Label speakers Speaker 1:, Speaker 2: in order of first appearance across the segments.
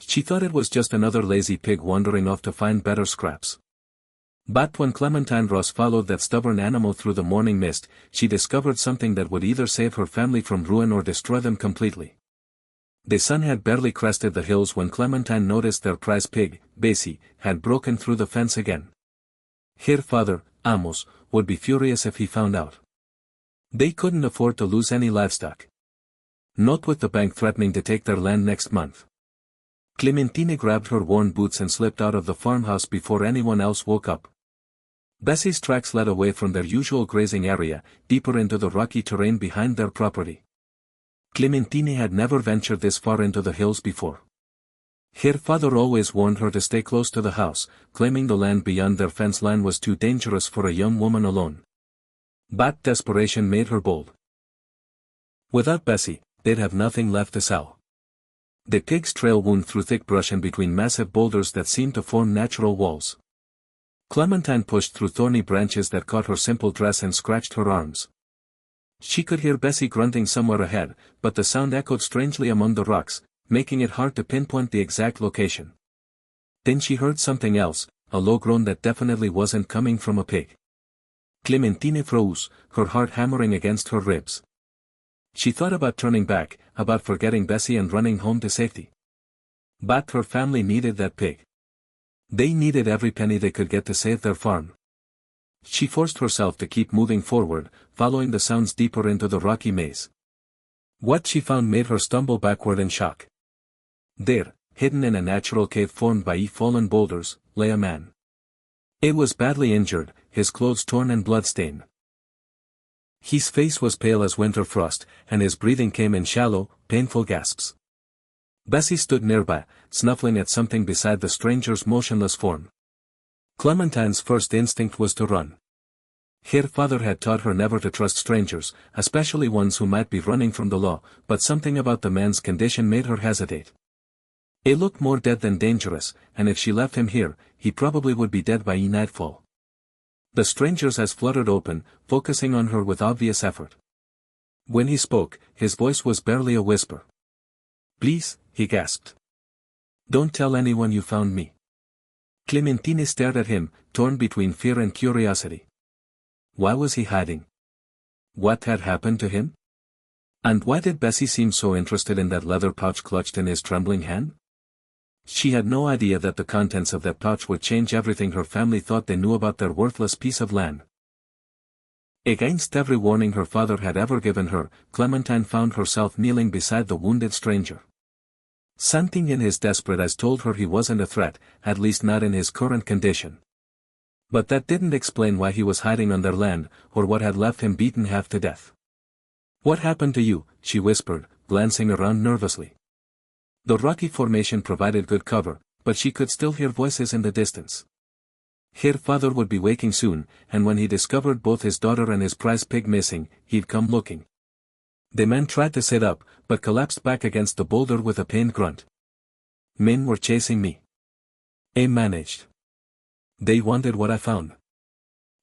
Speaker 1: She thought it was just another lazy pig wandering off to find better scraps. But when Clementine Ross followed that stubborn animal through the morning mist, she discovered something that would either save her family from ruin or destroy them completely. The sun had barely crested the hills when Clementine noticed their prize pig, Bessie, had broken through the fence again. Her father, Amos, would be furious if he found out. They couldn't afford to lose any livestock. Not with the bank threatening to take their land next month. Clementine grabbed her worn boots and slipped out of the farmhouse before anyone else woke up. Bessie's tracks led away from their usual grazing area, deeper into the rocky terrain behind their property. Clementine had never ventured this far into the hills before. Her father always warned her to stay close to the house, claiming the land beyond their fence line was too dangerous for a young woman alone. But desperation made her bold. Without Bessie, they'd have nothing left to sell. The pig's trail wound through thick brush and between massive boulders that seemed to form natural walls. Clementine pushed through thorny branches that caught her simple dress and scratched her arms. She could hear Bessie grunting somewhere ahead, but the sound echoed strangely among the rocks, making it hard to pinpoint the exact location. Then she heard something else, a low groan that definitely wasn't coming from a pig. Clementine froze, her heart hammering against her ribs. She thought about turning back, about forgetting Bessie and running home to safety. But her family needed that pig. They needed every penny they could get to save their farm. She forced herself to keep moving forward, following the sounds deeper into the rocky maze. What she found made her stumble backward in shock. There, hidden in a natural cave formed by fallen boulders, lay a man. It was badly injured, his clothes torn and blood-stained. His face was pale as winter frost, and his breathing came in shallow, painful gasps. Bessie stood nearby, snuffling at something beside the stranger's motionless form. Clementine's first instinct was to run. Her father had taught her never to trust strangers, especially ones who might be running from the law, but something about the man's condition made her hesitate. He looked more dead than dangerous, and if she left him here, he probably would be dead by nightfall. The stranger's eyes fluttered open, focusing on her with obvious effort. When he spoke, his voice was barely a whisper. "Please," he gasped. "Don't tell anyone you found me." Clementine stared at him, torn between fear and curiosity. Why was he hiding? What had happened to him? And why did Bessie seem so interested in that leather pouch clutched in his trembling hand? She had no idea that the contents of that pouch would change everything her family thought they knew about their worthless piece of land. Against every warning her father had ever given her, Clementine found herself kneeling beside the wounded stranger. Something in his desperate eyes told her he wasn't a threat, at least not in his current condition. But that didn't explain why he was hiding on their land, or what had left him beaten half to death. "What happened to you?" she whispered, glancing around nervously. The rocky formation provided good cover, but she could still hear voices in the distance. Her father would be waking soon, and when he discovered both his daughter and his prize pig missing, he'd come looking. The man tried to sit up, but collapsed back against the boulder with a pained grunt. "Men were chasing me. I managed. They wanted what I found.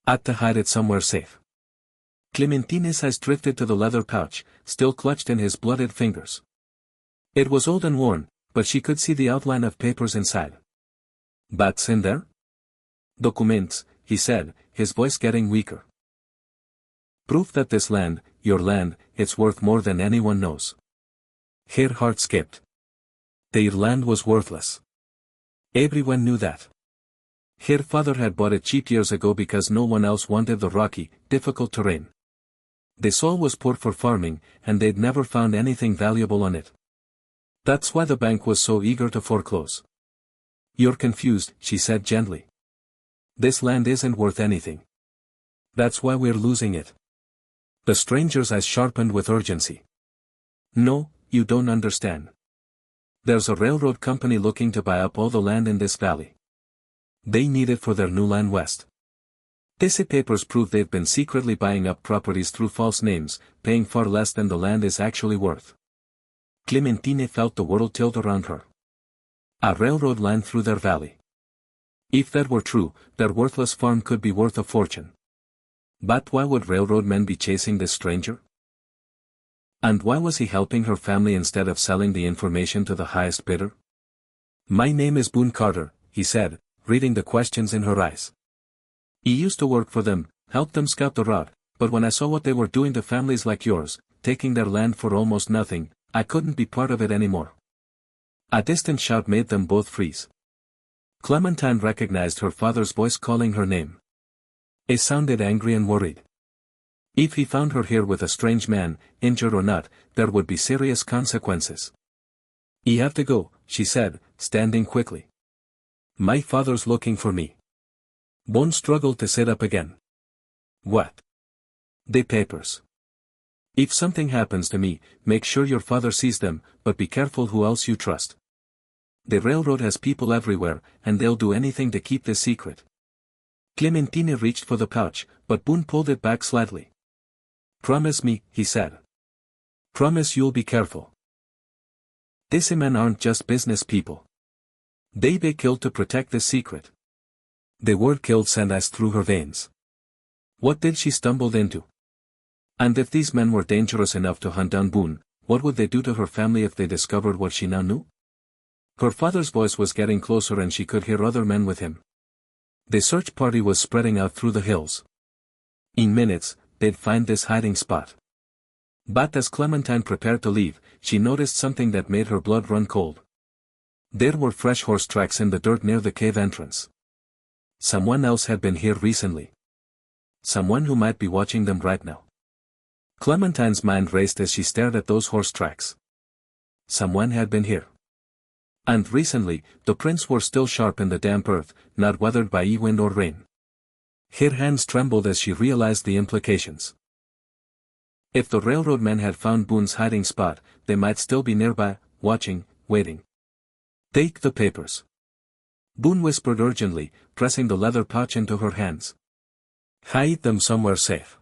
Speaker 1: Had to hide it somewhere safe." Clementine's eyes drifted to the leather pouch, still clutched in his blooded fingers. It was old and worn, but she could see the outline of papers inside. "That's in there?" "Documents," he said, his voice getting weaker. "Proof that this land, your land, it's worth more than anyone knows." Her heart skipped. Their land was worthless. Everyone knew that. Her father had bought it cheap years ago because no one else wanted the rocky, difficult terrain. The soil was poor for farming, and they'd never found anything valuable on it. That's why the bank was so eager to foreclose. "You're confused," she said gently. "This land isn't worth anything. That's why we're losing it." The stranger's eyes sharpened with urgency. "No, you don't understand. There's a railroad company looking to buy up all the land in this valley. They need it for their new land west. These papers prove they've been secretly buying up properties through false names, paying far less than the land is actually worth." Clementine felt the world tilt around her. A railroad line through their valley. If that were true, their worthless farm could be worth a fortune. But why would railroad men be chasing this stranger? And why was he helping her family instead of selling the information to the highest bidder? My name is Boone Carter, he said, reading the questions in her eyes. He used to work for them, help them scout the route, but when I saw what they were doing to families like yours, taking their land for almost nothing, I couldn't be part of it anymore. A distant shout made them both freeze. Clementine recognized her father's voice calling her name. It sounded angry and worried. If he found her here with a strange man, injured or not, there would be serious consequences. "You have to go," she said, standing quickly. "My father's looking for me." Boone struggled to sit up again. "What?" "The papers. If something happens to me, make sure your father sees them, but be careful who else you trust. The railroad has people everywhere, and they'll do anything to keep this secret." Clementine reached for the pouch, but Boone pulled it back slightly. "Promise me," he said. "Promise you'll be careful. These men aren't just business people. They be killed to protect this secret." The word killed sent ice through her veins. What did she stumbled into? And if these men were dangerous enough to hunt down Boone, what would they do to her family if they discovered what she now knew? Her father's voice was getting closer and she could hear other men with him. The search party was spreading out through the hills. In minutes, they'd find this hiding spot. But as Clementine prepared to leave, she noticed something that made her blood run cold. There were fresh horse tracks in the dirt near the cave entrance. Someone else had been here recently. Someone who might be watching them right now. Clementine's mind raced as she stared at those horse tracks. Someone had been here. And recently, the prints were still sharp in the damp earth, not weathered by wind or rain. Her hands trembled as she realized the implications. If the railroad men had found Boone's hiding spot, they might still be nearby, watching, waiting. "Take the papers," Boone whispered urgently, pressing the leather pouch into her hands. "Hide them somewhere safe.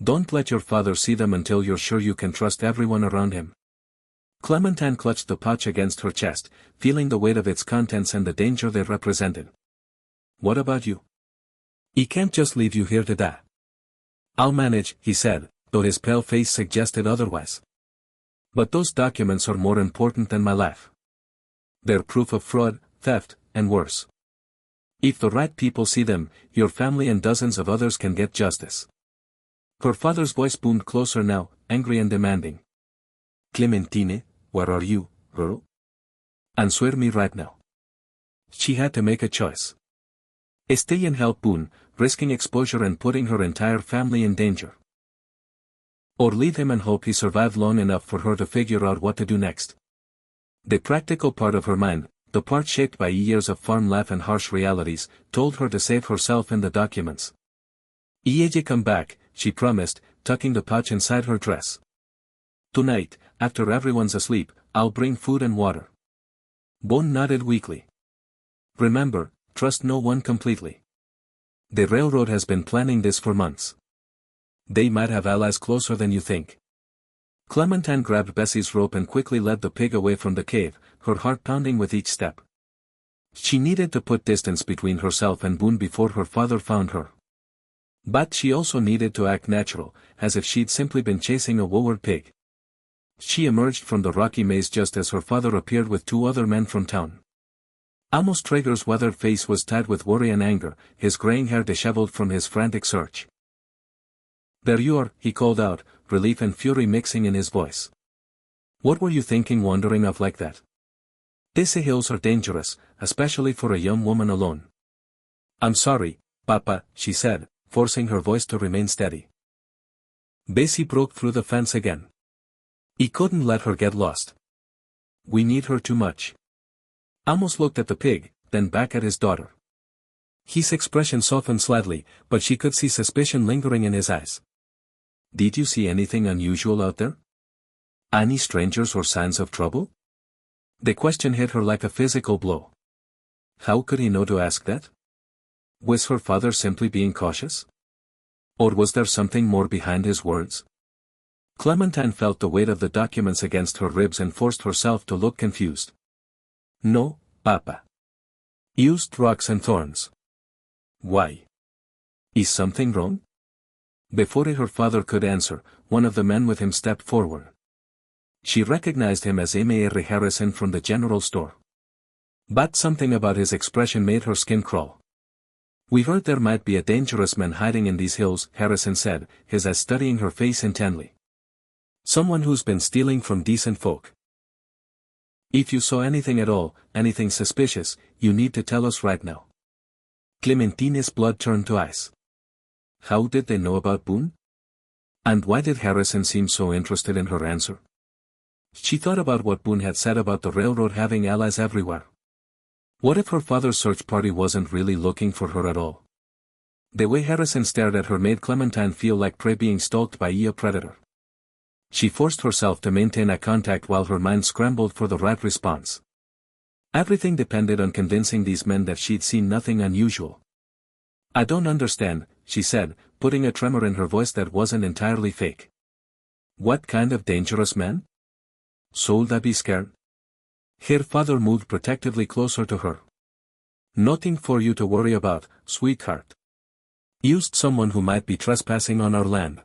Speaker 1: Don't let your father see them until you're sure you can trust everyone around him." Clementine clutched the pouch against her chest, feeling the weight of its contents and the danger they represented. "What about you? He can't just leave you here to die." "I'll manage," he said, though his pale face suggested otherwise. "But those documents are more important than my life. They're proof of fraud, theft, and worse. If the right people see them, your family and dozens of others can get justice." Her father's voice boomed closer now, angry and demanding. "Clementine, where are you, girl? Answer me right now." She had to make a choice. Stay and help Boone, risking exposure and putting her entire family in danger. Or leave him and hope he survived long enough for her to figure out what to do next. The practical part of her mind, the part shaped by years of farm life and harsh realities, told her to save herself and the documents. "Hija come back," she promised, tucking the pouch inside her dress. "Tonight, after everyone's asleep, I'll bring food and water." Boone nodded weakly. "Remember, trust no one completely. The railroad has been planning this for months. They might have allies closer than you think." Clementine grabbed Bessie's rope and quickly led the pig away from the cave, her heart pounding with each step. She needed to put distance between herself and Boone before her father found her. But she also needed to act natural, as if she'd simply been chasing a wayward pig. She emerged from the rocky maze just as her father appeared with two other men from town. Amos Traeger's weathered face was tied with worry and anger, his graying hair disheveled from his frantic search. "There you are," he called out, relief and fury mixing in his voice. "What were you thinking wandering off like that? These hills are dangerous, especially for a young woman alone." "I'm sorry, Papa," she said, forcing her voice to remain steady. Bessie broke through the fence again. He couldn't let her get lost. "We need her too much." Amos looked at the pig, then back at his daughter. His expression softened slightly, but she could see suspicion lingering in his eyes. "Did you see anything unusual out there? Any strangers or signs of trouble?" The question hit her like a physical blow. How could he know to ask that? Was her father simply being cautious? Or was there something more behind his words? Clementine felt the weight of the documents against her ribs and forced herself to look confused. "No, Papa. Used rocks and thorns." "Why? Is something wrong?" Before her father could answer, one of the men with him stepped forward. She recognized him as Mr. Harrison from the general store. But something about his expression made her skin crawl. "We heard there might be a dangerous man hiding in these hills," Harrison said, his eyes studying her face intently. "Someone who's been stealing from decent folk. If you saw anything at all, anything suspicious, you need to tell us right now." Clementine's blood turned to ice. How did they know about Boone? And why did Harrison seem so interested in her answer? She thought about what Boone had said about the railroad having allies everywhere. What if her father's search party wasn't really looking for her at all? The way Harrison stared at her made Clementine feel like prey being stalked by a predator. She forced herself to maintain eye contact while her mind scrambled for the right response. Everything depended on convincing these men that she'd seen nothing unusual. "I don't understand," she said, putting a tremor in her voice that wasn't entirely fake. "What kind of dangerous man? Should I be scared?" Her father moved protectively closer to her. "Nothing for you to worry about, sweetheart. Used someone who might be trespassing on our land.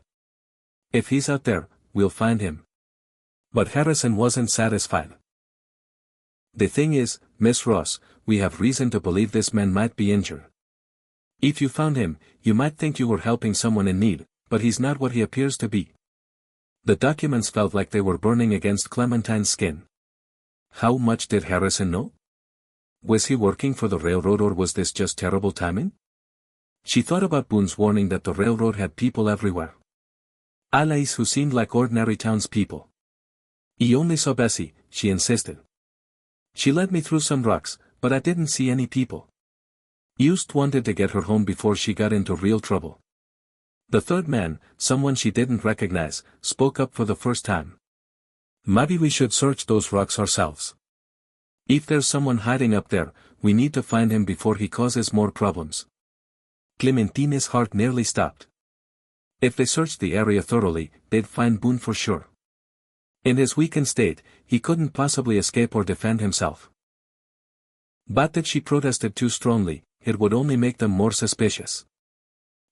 Speaker 1: If he's out there, we'll find him." But Harrison wasn't satisfied. "The thing is, Miss Ross, we have reason to believe this man might be injured. If you found him, you might think you were helping someone in need, but he's not what he appears to be." The documents felt like they were burning against Clementine's skin. How much did Harrison know? Was he working for the railroad or was this just terrible timing? She thought about Boone's warning that the railroad had people everywhere. Allies who seemed like ordinary townspeople. "He only saw Bessie," she insisted. "She led me through some rocks, but I didn't see any people. Just wanted to get her home before she got into real trouble." The third man, someone she didn't recognize, spoke up for the first time. "Maybe we should search those rocks ourselves. If there's someone hiding up there, we need to find him before he causes more problems." Clementine's heart nearly stopped. If they searched the area thoroughly, they'd find Boone for sure. In his weakened state, he couldn't possibly escape or defend himself. But if she protested too strongly, it would only make them more suspicious.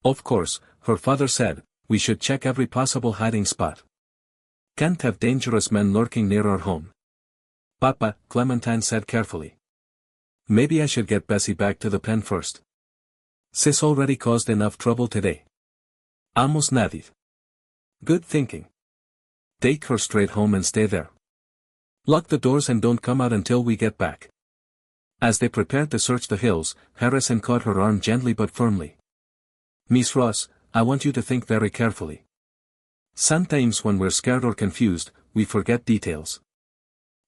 Speaker 1: "Of course," her father said, "we should check every possible hiding spot. Can't have dangerous men lurking near our home." "Papa," Clementine said carefully. "Maybe I should get Bessie back to the pen first. Sis already caused enough trouble today." Amos nodded. "Good thinking. Take her straight home and stay there. Lock the doors and don't come out until we get back." As they prepared to search the hills, Harrison caught her arm gently but firmly. "Miss Ross, I want you to think very carefully. Sometimes when we're scared or confused, we forget details.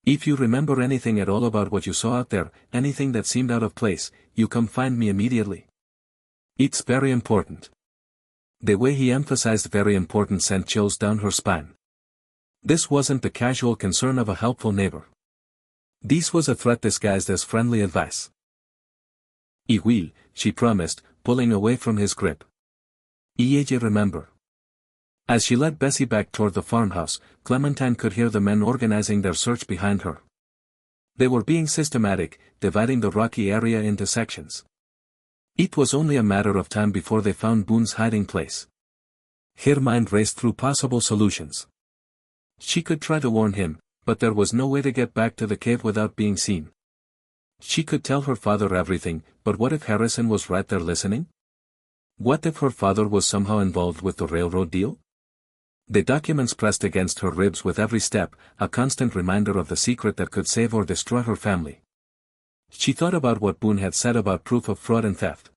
Speaker 1: If you remember anything at all about what you saw out there, anything that seemed out of place, you come find me immediately. It's very important." The way he emphasized very important sent chills down her spine. This wasn't the casual concern of a helpful neighbor. This was a threat disguised as friendly advice. "I will," she promised, pulling away from his grip. "I remember." As she led Bessie back toward the farmhouse, Clementine could hear the men organizing their search behind her. They were being systematic, dividing the rocky area into sections. It was only a matter of time before they found Boone's hiding place. Her mind raced through possible solutions. She could try to warn him, but there was no way to get back to the cave without being seen. She could tell her father everything, but what if Harrison was right there listening? What if her father was somehow involved with the railroad deal? The documents pressed against her ribs with every step, a constant reminder of the secret that could save or destroy her family. She thought about what Boone had said about proof of fraud and theft.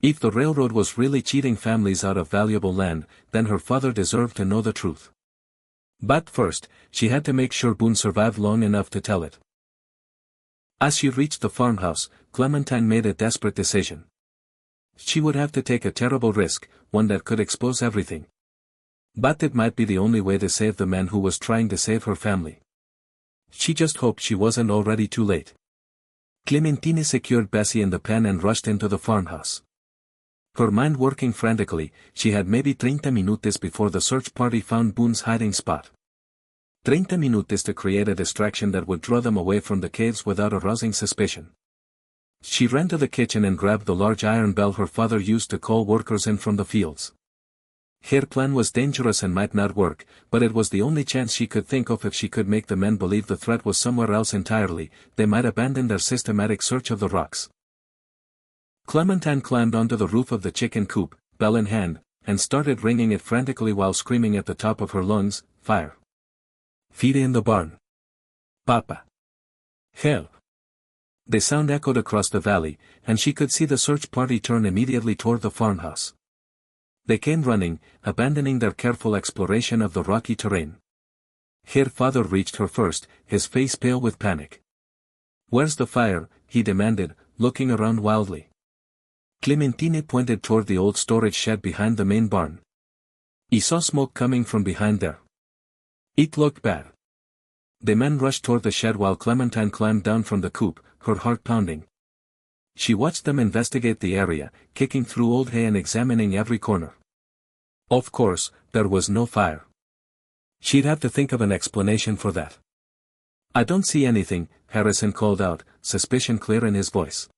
Speaker 1: If the railroad was really cheating families out of valuable land, then her father deserved to know the truth. But first, she had to make sure Boone survived long enough to tell it. As she reached the farmhouse, Clementine made a desperate decision. She would have to take a terrible risk, one that could expose everything. But it might be the only way to save the man who was trying to save her family. She just hoped she wasn't already too late. Clementine secured Bessie in the pen and rushed into the farmhouse. Her mind working frantically, she had maybe 30 minutes before the search party found Boone's hiding spot. 30 minutes to create a distraction that would draw them away from the caves without arousing suspicion. She ran to the kitchen and grabbed the large iron bell her father used to call workers in from the fields. Her plan was dangerous and might not work, but it was the only chance she could think of. If she could make the men believe the threat was somewhere else entirely, they might abandon their systematic search of the rocks. Clementine climbed onto the roof of the chicken coop, bell in hand, and started ringing it frantically while screaming at the top of her lungs, "Fire! Feed in the barn! Papa! Help!" The sound echoed across the valley, and she could see the search party turn immediately toward the farmhouse. They came running, abandoning their careful exploration of the rocky terrain. Her father reached her first, his face pale with panic. "Where's the fire?" he demanded, looking around wildly. Clementine pointed toward the old storage shed behind the main barn. He saw smoke coming from behind there. It looked bad. The men rushed toward the shed while Clementine climbed down from the coop, her heart pounding. She watched them investigate the area, kicking through old hay and examining every corner. Of course, there was no fire. She'd have to think of an explanation for that. "I don't see anything," Harrison called out, suspicion clear in his voice.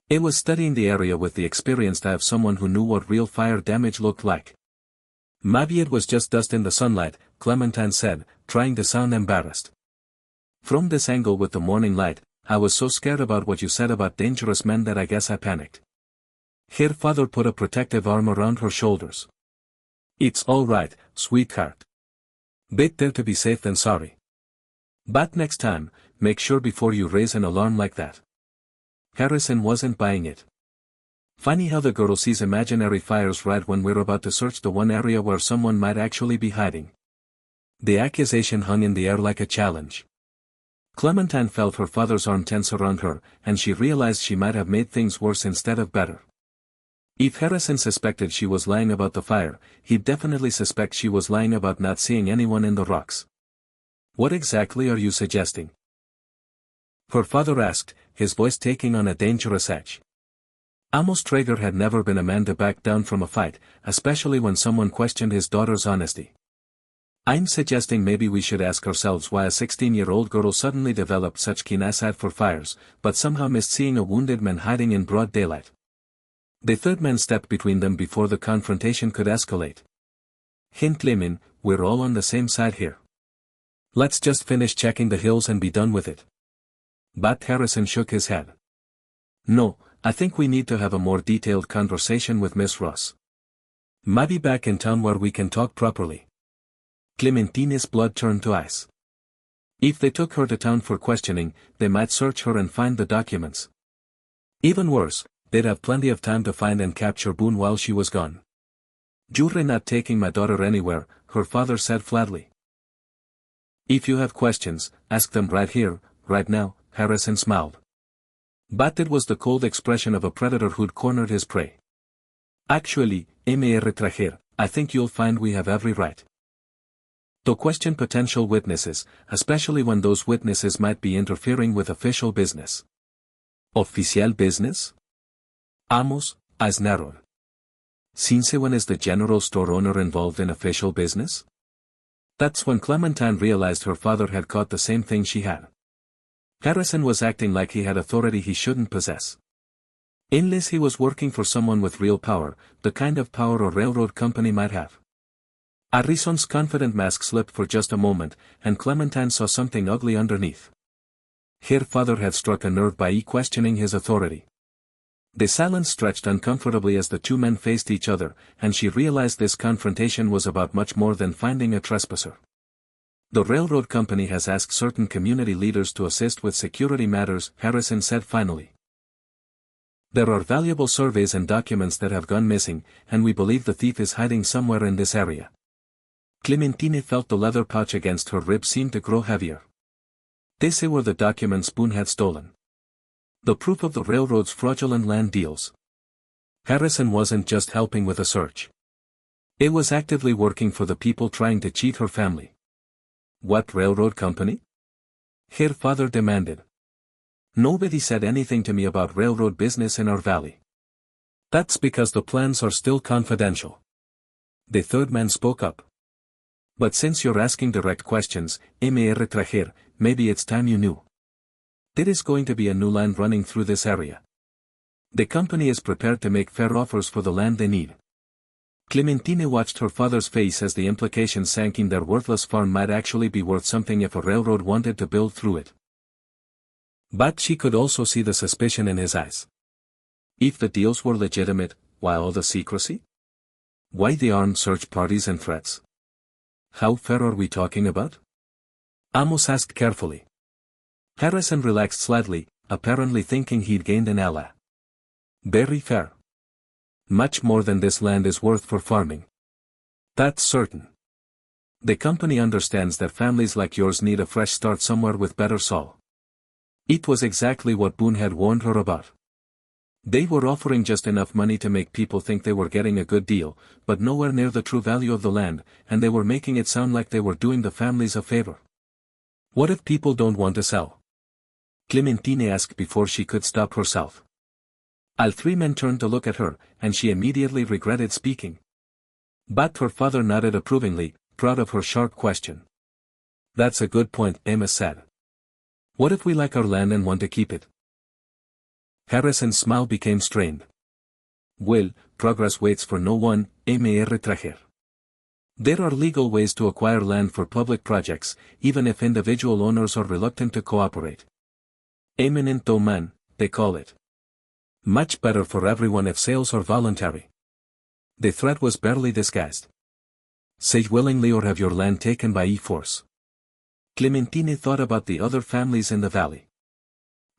Speaker 1: He was studying the area with the experienced eye of someone who knew what real fire damage looked like. "Maybe it was just dust in the sunlight," Clementine said, trying to sound embarrassed. "From this angle with the morning light, I was so scared about what you said about dangerous men that I guess I panicked." Her father put a protective arm around her shoulders. "It's all right, sweetheart. Better to be safe than sorry. But next time, make sure before you raise an alarm like that." Harrison wasn't buying it. Funny how the girl sees imaginary fires right when we're about to search the one area where someone might actually be hiding. The accusation hung in the air like a challenge. Clementine felt her father's arm tense around her, and she realized she might have made things worse instead of better. If Harrison suspected she was lying about the fire, he'd definitely suspect she was lying about not seeing anyone in the rocks. "What exactly are you suggesting?" her father asked, his voice taking on a dangerous edge. Amos Traeger had never been a man to back down from a fight, especially when someone questioned his daughter's honesty. "I'm suggesting maybe we should ask ourselves why a 16-year-old girl suddenly developed such keen eyesight for fires, but somehow missed seeing a wounded man hiding in broad daylight." The third man stepped between them before the confrontation could escalate. "Hint Clemin, we're all on the same side here. Let's just finish checking the hills and be done with it." But Harrison shook his head. "No, I think we need to have a more detailed conversation with Miss Ross. Maybe back in town where we can talk properly." Clementine's blood turned to ice. If they took her to town for questioning, they might search her and find the documents. Even worse, they'd have plenty of time to find and capture Boone while she was gone. "You're not taking my daughter anywhere," her father said flatly. "If you have questions, ask them right here, right now," Harrison smiled. But it was the cold expression of a predator who'd cornered his prey. "Actually, Mr. Traeger, I think you'll find we have every right to question potential witnesses, especially when those witnesses might be interfering with official business." "Oficial business?" Amos, eyes narrowed. "Since when is the general store owner involved in official business?" That's when Clementine realized her father had caught the same thing she had. Harrison was acting like he had authority he shouldn't possess. Unless he was working for someone with real power, the kind of power a railroad company might have. Harrison's confident mask slipped for just a moment, and Clementine saw something ugly underneath. Her father had struck a nerve by questioning his authority. The silence stretched uncomfortably as the two men faced each other, and she realized this confrontation was about much more than finding a trespasser. "The railroad company has asked certain community leaders to assist with security matters," Harrison said finally. "There are valuable surveys and documents that have gone missing, and we believe the thief is hiding somewhere in this area." Clementine felt the leather pouch against her ribs seem to grow heavier. These were the documents Boone had stolen. The proof of the railroad's fraudulent land deals. Harrison wasn't just helping with a search. He was actively working for the people trying to cheat her family. "What railroad company?" her father demanded. "Nobody said anything to me about railroad business in our valley." "That's because the plans are still confidential." The third man spoke up. "But since you're asking direct questions, Mr. Traeger, maybe it's time you knew. There is going to be a new line running through this area. The company is prepared to make fair offers for the land they need. Clementine watched her father's face as the implication sank in their worthless farm might actually be worth something if a railroad wanted to build through it. But she could also see the suspicion in his eyes. If the deals were legitimate, why all the secrecy? Why the armed search parties and threats? How fair are we talking about? Amos asked carefully. Harrison relaxed slightly, apparently thinking he'd gained an ally. Very fair. Much more than this land is worth for farming. That's certain. The company understands that families like yours need a fresh start somewhere with better soil. It was exactly what Boone had warned her about. They were offering just enough money to make people think they were getting a good deal, but nowhere near the true value of the land, and they were making it sound like they were doing the families a favor. What if people don't want to sell? Clementine asked before she could stop herself. All three men turned to look at her, and she immediately regretted speaking. But her father nodded approvingly, proud of her sharp question. That's a good point, Amos said. What if we like our land and want to keep it? Harrison's smile became strained. Well, progress waits for no one, Mr. There are legal ways to acquire land for public projects, even if individual owners are reluctant to cooperate. Eminent man, they call it. Much better for everyone if sales are voluntary. The threat was barely disguised. Say willingly or have your land taken by force. Clementine thought about the other families in the valley.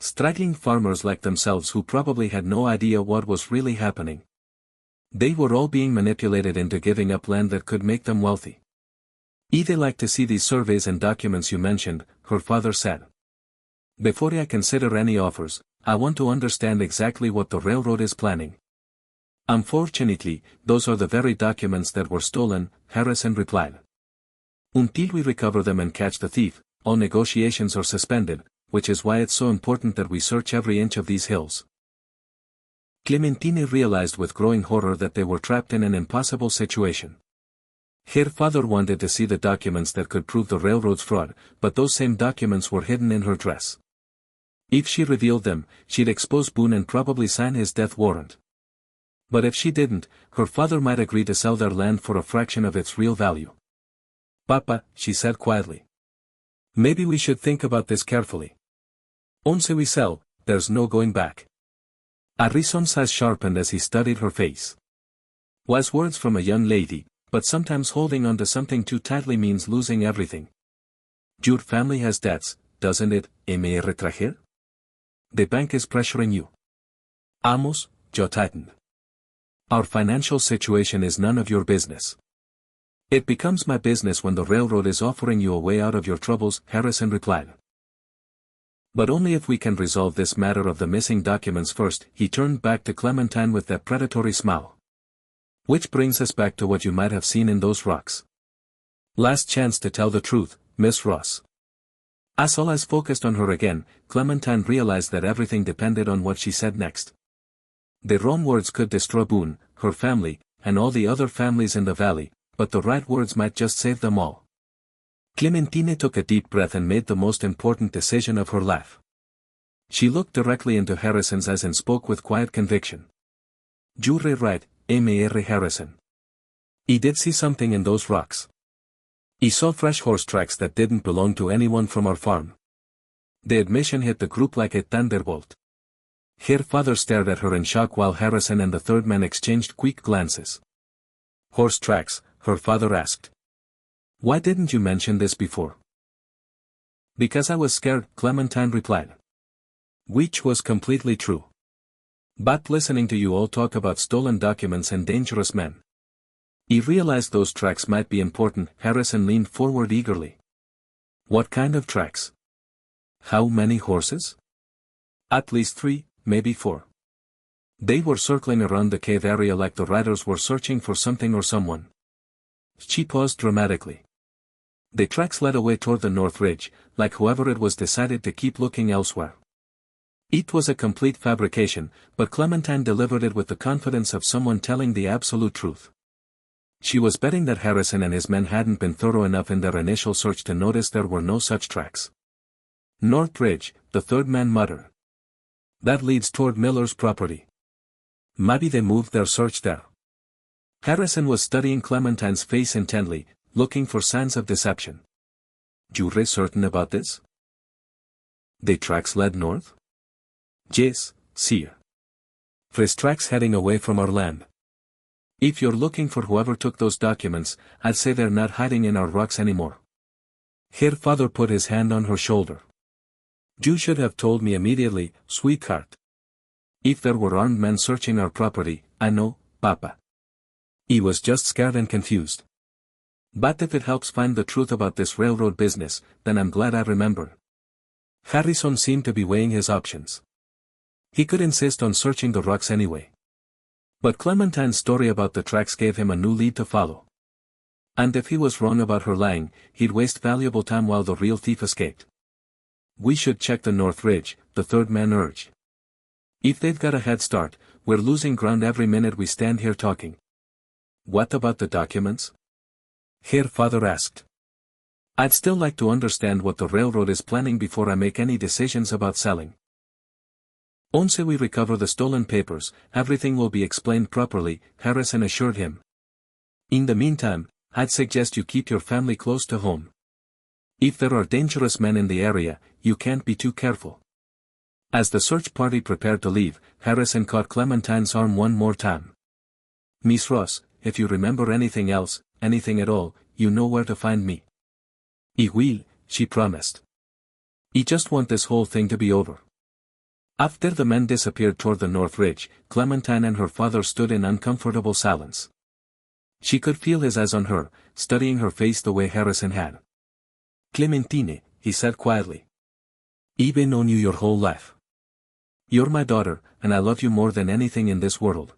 Speaker 1: Straggling farmers like themselves who probably had no idea what was really happening. They were all being manipulated into giving up land that could make them wealthy. I'd like to see these surveys and documents you mentioned, her father said. Before I consider any offers, I want to understand exactly what the railroad is planning. Unfortunately, those are the very documents that were stolen, Harrison replied. Until we recover them and catch the thief, all negotiations are suspended, which is why it's so important that we search every inch of these hills. Clementine realized with growing horror that they were trapped in an impossible situation. Her father wanted to see the documents that could prove the railroad's fraud, but those same documents were hidden in her dress. If she revealed them, she'd expose Boone and probably sign his death warrant. But if she didn't, her father might agree to sell their land for a fraction of its real value. Papa, she said quietly. Maybe we should think about this carefully. Once we sell, there's no going back. Harrison's eyes sharpened as he studied her face. Wise words from a young lady, but sometimes holding on to something too tightly means losing everything. Your family has debts, doesn't it, Mr. The bank is pressuring you. Amos, jaw tightened. Our financial situation is none of your business. It becomes my business when the railroad is offering you a way out of your troubles, Harrison replied. But only if we can resolve this matter of the missing documents first. He turned back to Clementine with that predatory smile. Which brings us back to what you might have seen in those rocks. Last chance to tell the truth, Miss Ross. As all eyes focused on her again, Clementine realized that everything depended on what she said next. The wrong words could destroy Boone, her family, and all the other families in the valley, but the right words might just save them all. Clementine took a deep breath and made the most important decision of her life. She looked directly into Harrison's eyes and spoke with quiet conviction. You're right, Mr. Harrison. He did see something in those rocks. He saw fresh horse tracks that didn't belong to anyone from our farm. The admission hit the group like a thunderbolt. Her father stared at her in shock while Harrison and the third man exchanged quick glances. Horse tracks, her father asked. Why didn't you mention this before? Because I was scared, Clementine replied. Which was completely true. But listening to you all talk about stolen documents and dangerous men. He realized those tracks might be important. Harrison leaned forward eagerly. What kind of tracks? How many horses? At least 3, maybe 4. They were circling around the cave area like the riders were searching for something or someone. She paused dramatically. The tracks led away toward the north ridge, like whoever it was decided to keep looking elsewhere. It was a complete fabrication, but Clementine delivered it with the confidence of someone telling the absolute truth. She was betting that Harrison and his men hadn't been thorough enough in their initial search to notice there were no such tracks. North Ridge, the third man muttered. That leads toward Miller's property. Maybe they moved their search there. Harrison was studying Clementine's face intently, looking for signs of deception. "You're certain about this? The tracks led north?" "Yes, sir. Fresh tracks heading away from our land. If you're looking for whoever took those documents, I'd say they're not hiding in our rocks anymore." Her father put his hand on her shoulder. "You should have told me immediately, sweetheart. If there were armed men searching our property, I know, Papa. He was just scared and confused. But if it helps find the truth about this railroad business, then I'm glad I remembered." Harrison seemed to be weighing his options. He could insist on searching the rocks anyway. But Clementine's story about the tracks gave him a new lead to follow. And if he was wrong about her lying, he'd waste valuable time while the real thief escaped. "We should check the North Ridge," the third man urged. "If they've got a head start, we're losing ground every minute we stand here talking." "What about the documents?" her father asked. "I'd still like to understand what the railroad is planning before I make any decisions about selling." "Once we recover the stolen papers, everything will be explained properly," Harrison assured him. "In the meantime, I'd suggest you keep your family close to home. If there are dangerous men in the area, you can't be too careful." As the search party prepared to leave, Harrison caught Clementine's arm one more time. "Miss Ross, if you remember anything else, anything at all, you know where to find me." "I will," she promised. "I just want this whole thing to be over." After the men disappeared toward the North Ridge, Clementine and her father stood in uncomfortable silence. She could feel his eyes on her, studying her face the way Harrison had. "Clementine," he said quietly. "I've known you your whole life. You're my daughter, and I love you more than anything in this world.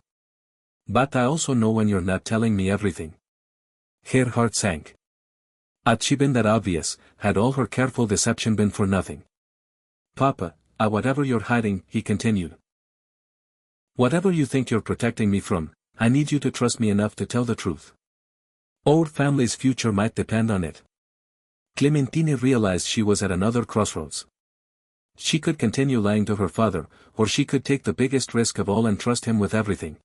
Speaker 1: But I also know when you're not telling me everything." Her heart sank. Had she been that obvious, had all her careful deception been for nothing? "Papa, whatever you're hiding," he continued. "Whatever you think you're protecting me from, I need you to trust me enough to tell the truth. Our family's future might depend on it." Clementine realized she was at another crossroads. She could continue lying to her father, or she could take the biggest risk of all and trust him with everything.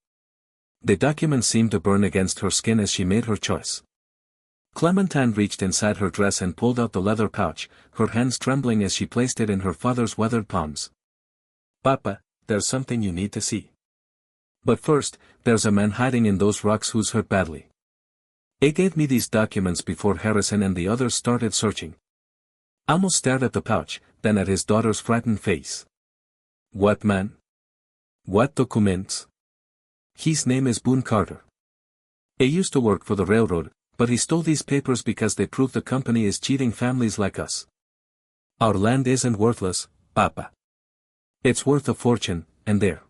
Speaker 1: The documents seemed to burn against her skin as she made her choice. Clementine reached inside her dress and pulled out the leather pouch, her hands trembling as she placed it in her father's weathered palms. "Papa, there's something you need to see. But first, there's a man hiding in those rocks who's hurt badly. He gave me these documents before Harrison and the others started searching." Amos stared at the pouch, then at his daughter's frightened face. "What man? What documents?" "His name is Boone Carter. He used to work for the railroad, but he stole these papers because they prove the company is cheating families like us. Our land isn't worthless, Papa. It's worth a fortune, and there.